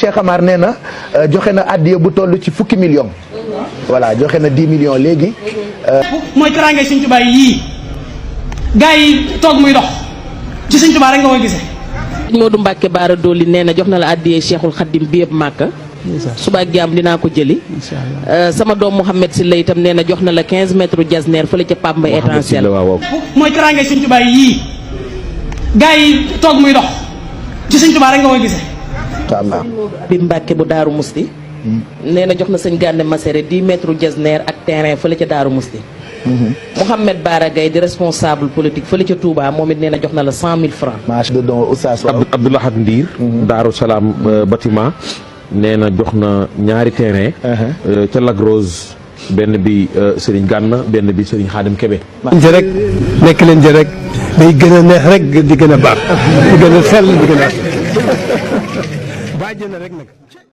Cheikh Amar nee na joxe na addiya bu toll ci fukki million voilà joxe na 10 millions léegi. mooy teraangay Sëñ Tuubaa yii gars yi toog muy dox ci Sëñ Tuubaa rek nga koy gisee. Modou Mbacke Baara Doli nee na jox na la addiyee Cheikhul Khadim bi yëpp Màkka. suba ak jàmm dinaa ko jëli. sama doom Mouhamed Sylla itam nee na jox na la 15 mètres jasneer fële ca Pape Mbaye étincelle. mooy teraangay Sëñ Tuubaa yii gars yi toog muy dox ci Sëñ Tuubaa rek nga koy gisee. bi Mbacke bu Daaru Musti nee na jox na sëñ Gànne Masere 10 mètres jasneer ak terrain fële ca Daaru Musti. Mouhamed Bara Gaye di responsable politique fële ca Touba moom it nee na jox na la 100 000 francs. marche de don Oustaz Abdoulahat Ndiir. Daaru Salaam bâtiment nee na jox na ñaari terrain. ca Lac Rose benn bi Serigne Gànna benn bi Serigne Khadim Kébé. rek nekk leen ji rek day gën a neex rek di gën a baax di gën a sell di gën a bàjj na rek nag.